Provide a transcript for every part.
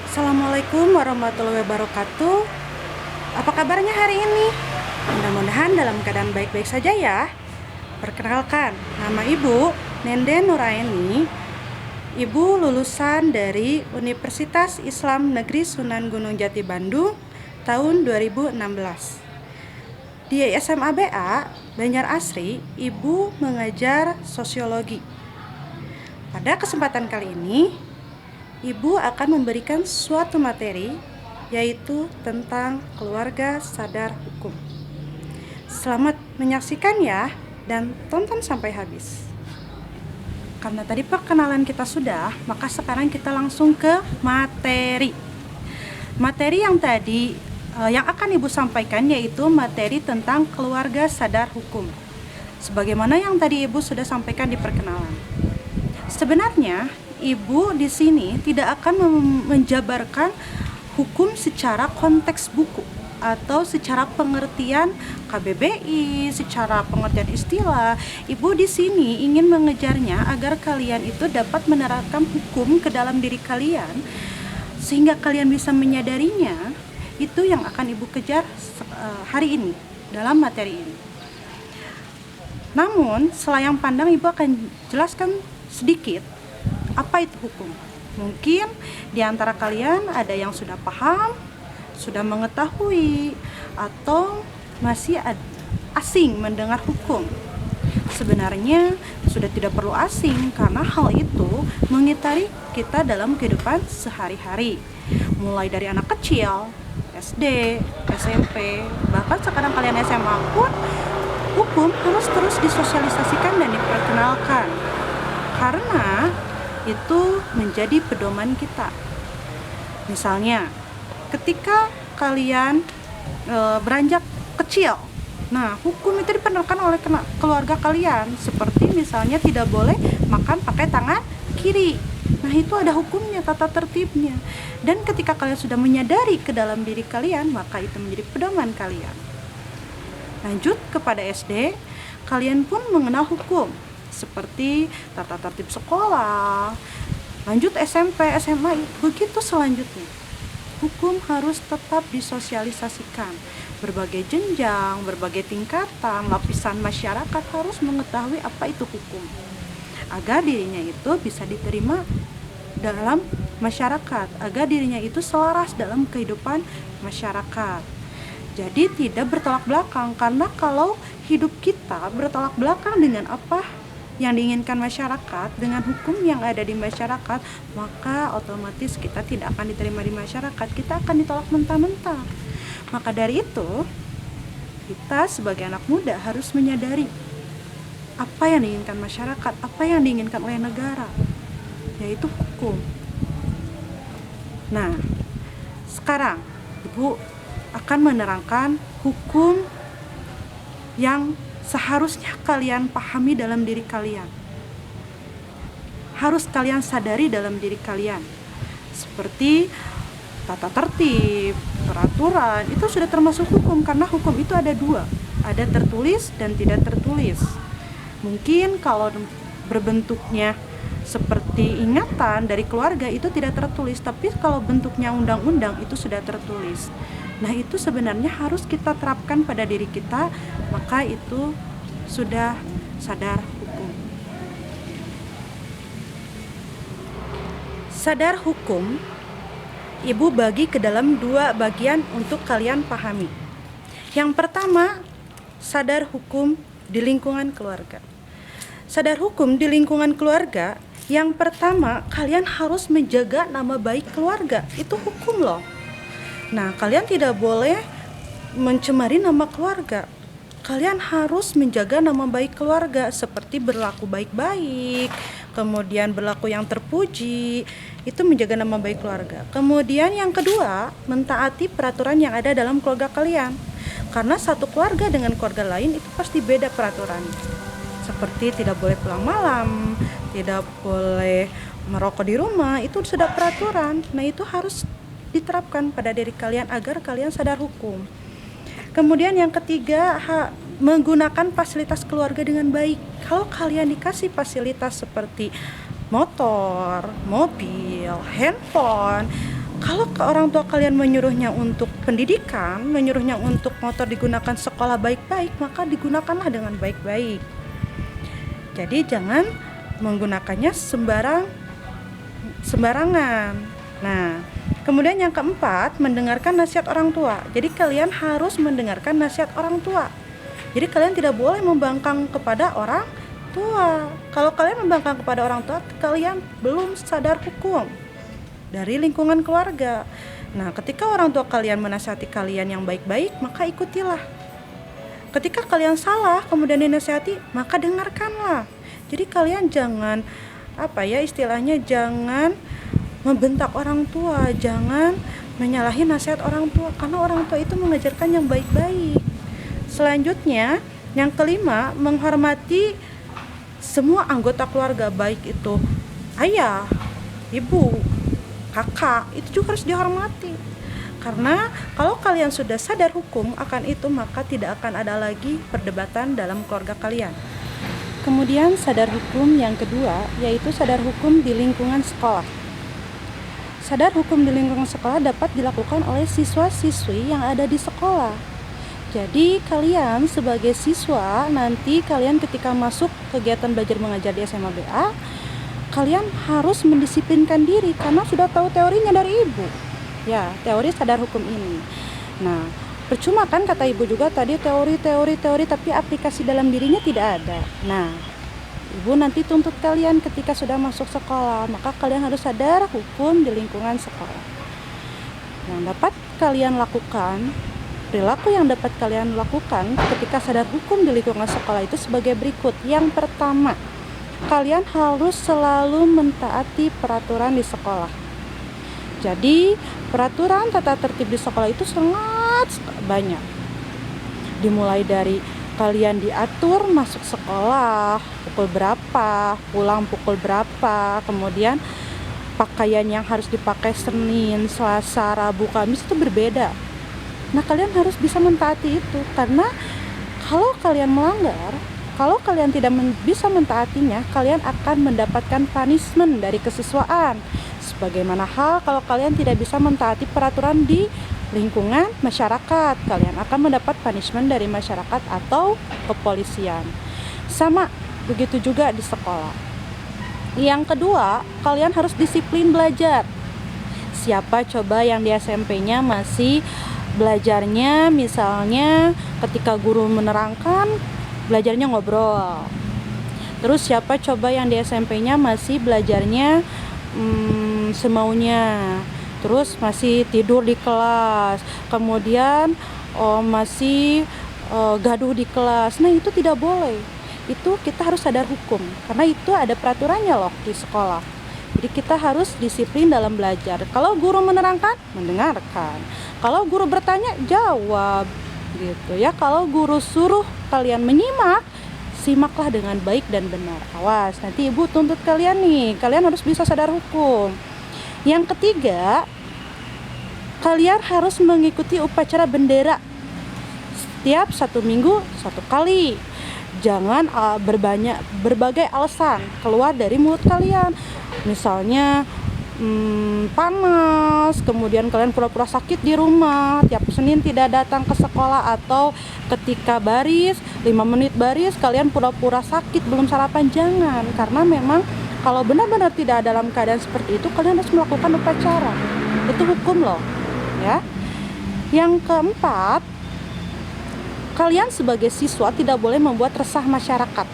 Assalamualaikum warahmatullahi wabarakatuh. Apa kabarnya hari ini? Mudah-mudahan dalam keadaan baik-baik saja ya. Perkenalkan, nama Ibu Nenden Nuraini. Ibu lulusan dari Universitas Islam Negeri Sunan Gunung Jati Bandung tahun 2016. Di SMA BA Banjar Asri, Ibu mengajar sosiologi. Pada kesempatan kali ini, Ibu akan memberikan suatu materi, yaitu tentang keluarga sadar hukum. Selamat menyaksikan ya, dan tonton sampai habis. Karena tadi perkenalan kita sudah, maka sekarang kita langsung ke materi. Materi yang tadi yang akan Ibu sampaikan yaitu materi tentang keluarga sadar hukum. Sebagaimana yang tadi Ibu sudah sampaikan di perkenalan. Sebenarnya Ibu di sini tidak akan menjabarkan hukum secara konteks buku atau secara pengertian KBBI, secara pengertian istilah. Ibu di sini ingin mengejarnya agar kalian itu dapat menerapkan hukum ke dalam diri kalian sehingga kalian bisa menyadarinya. Itu yang akan Ibu kejar hari ini dalam materi ini. Namun, selayang pandang Ibu akan jelaskan sedikit apa itu hukum. Mungkin di antara kalian ada yang sudah paham, sudah mengetahui, atau masih asing mendengar hukum. Sebenarnya sudah tidak perlu asing karena hal itu mengitari kita dalam kehidupan sehari-hari. Mulai dari anak kecil, SD, SMP, bahkan sekarang kalian SMA pun, hukum harus terus disosialisasikan dan diperkenalkan. Karena itu menjadi pedoman kita. Misalnya, ketika kalian beranjak kecil, nah hukum itu diperkenalkan oleh keluarga kalian. Seperti misalnya tidak boleh makan pakai tangan kiri. Nah itu ada hukumnya, tata tertibnya. Dan ketika kalian sudah menyadari ke dalam diri kalian, maka itu menjadi pedoman kalian. Lanjut kepada SD, kalian pun mengenal hukum seperti tata tertib sekolah. Lanjut SMP, SMA, begitu selanjutnya. Hukum harus tetap disosialisasikan. Berbagai jenjang, berbagai tingkatan, lapisan masyarakat harus mengetahui apa itu hukum, agar dirinya itu bisa diterima dalam masyarakat, agar dirinya itu selaras dalam kehidupan masyarakat. Jadi tidak bertolak belakang, karena kalau hidup kita bertolak belakang dengan apa yang diinginkan masyarakat, dengan hukum yang ada di masyarakat, maka otomatis kita tidak akan diterima di masyarakat, kita akan ditolak mentah-mentah. Maka dari itu, kita sebagai anak muda harus menyadari apa yang diinginkan masyarakat, apa yang diinginkan oleh negara, yaitu hukum. Nah, sekarang Ibu akan menerangkan hukum yang seharusnya kalian pahami dalam diri kalian, harus kalian sadari dalam diri kalian. Seperti tata tertib, peraturan, itu sudah termasuk hukum, karena hukum itu ada dua, ada tertulis dan tidak tertulis. Mungkin kalau berbentuknya seperti ingatan dari keluarga itu tidak tertulis, tapi kalau bentuknya undang-undang itu sudah tertulis. Nah itu sebenarnya harus kita terapkan pada diri kita, maka itu sudah sadar hukum. Sadar hukum, Ibu bagi ke dalam dua bagian untuk kalian pahami. Yang pertama, sadar hukum di lingkungan keluarga. Sadar hukum di lingkungan keluarga, yang pertama kalian harus menjaga nama baik keluarga. Itu hukum loh. Nah, kalian tidak boleh mencemari nama keluarga. Kalian harus menjaga nama baik keluarga, seperti berlaku baik-baik, kemudian berlaku yang terpuji, itu menjaga nama baik keluarga. Kemudian yang kedua, mentaati peraturan yang ada dalam keluarga kalian. Karena satu keluarga dengan keluarga lain itu pasti beda peraturannya. Seperti tidak boleh pulang malam, tidak boleh merokok di rumah, itu sudah peraturan. Nah, itu harus diterapkan pada diri kalian agar kalian sadar hukum. Kemudian yang ketiga, menggunakan fasilitas keluarga dengan baik. Kalau kalian dikasih fasilitas seperti motor, mobil, handphone, Kalau ke orang tua kalian menyuruhnya untuk pendidikan, menyuruhnya untuk motor digunakan sekolah baik-baik, maka digunakanlah dengan baik-baik. Jadi jangan menggunakannya sembarangan. Nah, kemudian yang keempat, mendengarkan nasihat orang tua. Jadi kalian harus mendengarkan nasihat orang tua. Jadi kalian tidak boleh membangkang kepada orang tua. Kalau kalian membangkang kepada orang tua, kalian belum sadar hukum dari lingkungan keluarga. Nah, ketika orang tua kalian menasihati kalian yang baik-baik, maka ikutilah. Ketika kalian salah kemudian dinasihati, maka dengarkanlah. Jadi kalian jangan istilahnya jangan membentak orang tua, jangan menyalahi nasihat orang tua, karena orang tua itu mengajarkan yang baik-baik. Selanjutnya, yang kelima, menghormati semua anggota keluarga, baik itu ayah, ibu, kakak, itu juga harus dihormati. Karena kalau kalian sudah sadar hukum akan itu, maka tidak akan ada lagi perdebatan dalam keluarga kalian. Kemudian sadar hukum yang kedua, yaitu sadar hukum di lingkungan sekolah. Sadar hukum di lingkungan sekolah dapat dilakukan oleh siswa-siswi yang ada di sekolah. Jadi kalian sebagai siswa, nanti kalian ketika masuk kegiatan belajar mengajar di SMA BA, kalian harus mendisiplinkan diri karena sudah tahu teorinya dari ibu. Ya, teori sadar hukum ini. Nah, percuma kan kata ibu juga tadi teori tapi aplikasi dalam dirinya tidak ada. Nah, ibu nanti tuntut kalian ketika sudah masuk sekolah, maka kalian harus sadar hukum di lingkungan sekolah. Yang dapat kalian lakukan, perilaku yang dapat kalian lakukan ketika sadar hukum di lingkungan sekolah itu sebagai berikut. Yang pertama, kalian harus selalu mentaati peraturan di sekolah. Jadi peraturan tata tertib di sekolah itu sangat banyak. Dimulai dari kalian diatur masuk sekolah pukul berapa, pulang pukul berapa, kemudian pakaian yang harus dipakai Senin, Selasa, Rabu, Kamis itu berbeda. Nah, kalian harus bisa mentaati itu, karena kalau kalian melanggar, kalau kalian tidak bisa mentaatinya, kalian akan mendapatkan punishment dari kesiswaan. Sebagaimana hal kalau kalian tidak bisa mentaati peraturan di lingkungan masyarakat, kalian akan mendapat punishment dari masyarakat atau kepolisian. Sama begitu juga di sekolah. Yang kedua, kalian harus disiplin belajar. Siapa coba yang di SMP-nya masih belajarnya misalnya ketika guru menerangkan, belajarnya ngobrol. Terus siapa coba yang di SMP-nya masih belajarnya semaunya, terus masih tidur di kelas, kemudian masih gaduh di kelas. Nah, itu tidak boleh. Itu kita harus sadar hukum, karena itu ada peraturannya loh di sekolah. Jadi kita harus disiplin dalam belajar. Kalau guru menerangkan, mendengarkan. Kalau guru bertanya, jawab gitu ya. Kalau guru suruh kalian menyimak, simaklah dengan baik dan benar. Awas, nanti ibu tuntut kalian nih. Kalian harus bisa sadar hukum. Yang ketiga, kalian harus mengikuti upacara bendera setiap 1 minggu 1 kali. Jangan berbagai alasan keluar dari mulut kalian. Misalnya panas, kemudian kalian pura-pura sakit di rumah, tiap Senin tidak datang ke sekolah, atau ketika baris 5 menit baris kalian pura-pura sakit belum sarapan. Jangan, karena memang kalau benar-benar tidak dalam keadaan seperti itu, kalian harus melakukan upacara. Itu hukum loh ya. Yang keempat, kalian sebagai siswa tidak boleh membuat resah masyarakat.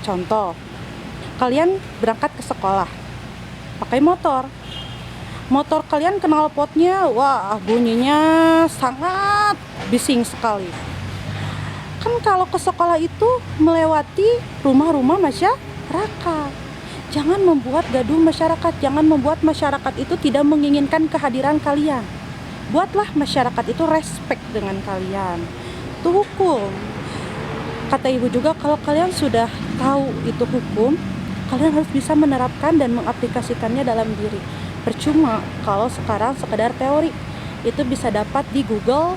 Contoh, kalian berangkat ke sekolah pakai motor kalian knalpotnya, wah bunyinya sangat bising sekali. Kan kalau ke sekolah itu melewati rumah-rumah masyarakat. Jangan membuat gaduh masyarakat, jangan membuat masyarakat itu tidak menginginkan kehadiran kalian. Buatlah masyarakat itu respect dengan kalian. Itu hukum. Kata ibu juga, kalau kalian sudah tahu itu hukum, kalian harus bisa menerapkan dan mengaplikasikannya dalam diri. Percuma kalau sekarang sekedar teori. Itu bisa dapat di Google,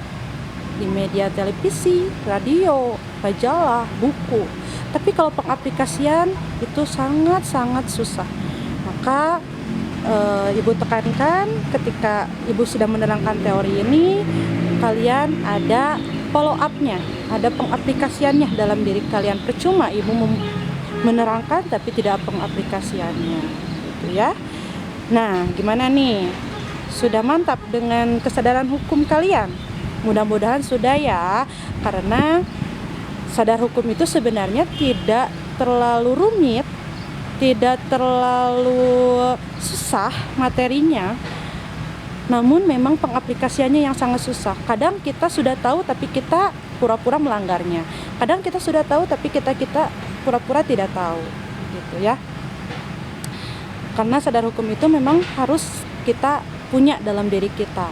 di media televisi, radio, majalah, buku. Tapi kalau pengaplikasian itu sangat-sangat susah. Maka Ibu tekankan ketika Ibu sudah menerangkan teori ini, kalian ada follow up-nya, ada pengaplikasiannya dalam diri kalian. Percuma Ibu menerangkan tapi tidak pengaplikasiannya, gitu ya. Nah, gimana nih? Sudah mantap dengan kesadaran hukum kalian? Mudah-mudahan sudah ya, karena sadar hukum itu sebenarnya tidak terlalu rumit, tidak terlalu susah materinya, namun memang pengaplikasiannya yang sangat susah. Kadang kita sudah tahu tapi kita pura-pura melanggarnya. Kadang kita sudah tahu tapi kita pura-pura tidak tahu, gitu ya. Karena sadar hukum itu memang harus kita punya dalam diri kita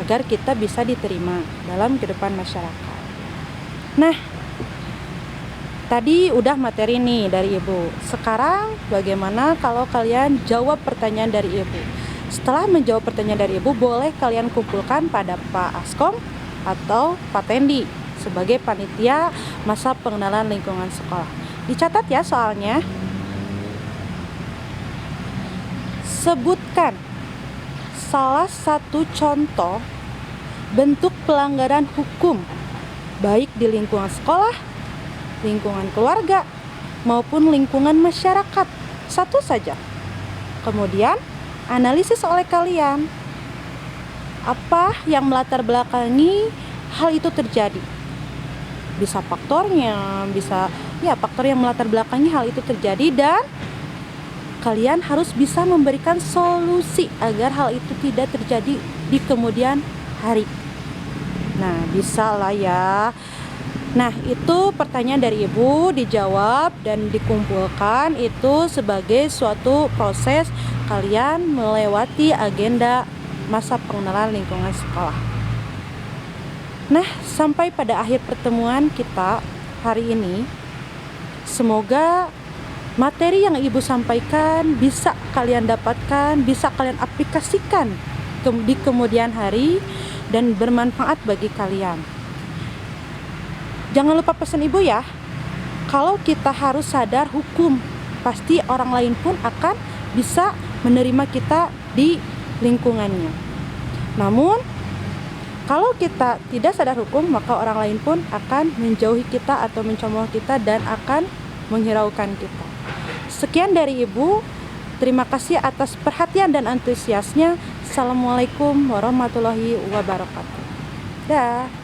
agar kita bisa diterima dalam kehidupan masyarakat. Nah, tadi udah materi nih dari Ibu. Sekarang bagaimana kalau kalian jawab pertanyaan dari Ibu? Setelah menjawab pertanyaan dari Ibu, boleh kalian kumpulkan pada Pak Askom atau Pak Tendi sebagai panitia masa pengenalan lingkungan sekolah. Dicatat ya soalnya. Sebutkan salah satu contoh bentuk pelanggaran hukum baik di lingkungan sekolah, lingkungan keluarga, maupun lingkungan masyarakat. Satu saja. Kemudian, analisis oleh kalian. Apa yang melatar belakangi hal itu terjadi? Bisa faktornya, bisa faktor yang melatar belakangi hal itu terjadi, dan kalian harus bisa memberikan solusi agar hal itu tidak terjadi di kemudian hari. Nah, bisa lah ya. Nah, itu pertanyaan dari Ibu dijawab dan dikumpulkan itu sebagai suatu proses kalian melewati agenda masa pengenalan lingkungan sekolah. Nah, sampai pada akhir pertemuan kita hari ini, semoga materi yang Ibu sampaikan bisa kalian dapatkan, bisa kalian aplikasikan di kemudian hari dan bermanfaat bagi kalian. Jangan lupa pesan Ibu ya, kalau kita harus sadar hukum, pasti orang lain pun akan bisa menerima kita di lingkungannya. Namun, kalau kita tidak sadar hukum, maka orang lain pun akan menjauhi kita atau mencemooh kita dan akan menghiraukan kita. Sekian dari Ibu. Terima kasih atas perhatian dan antusiasnya. Assalamualaikum warahmatullahi wabarakatuh. Dah.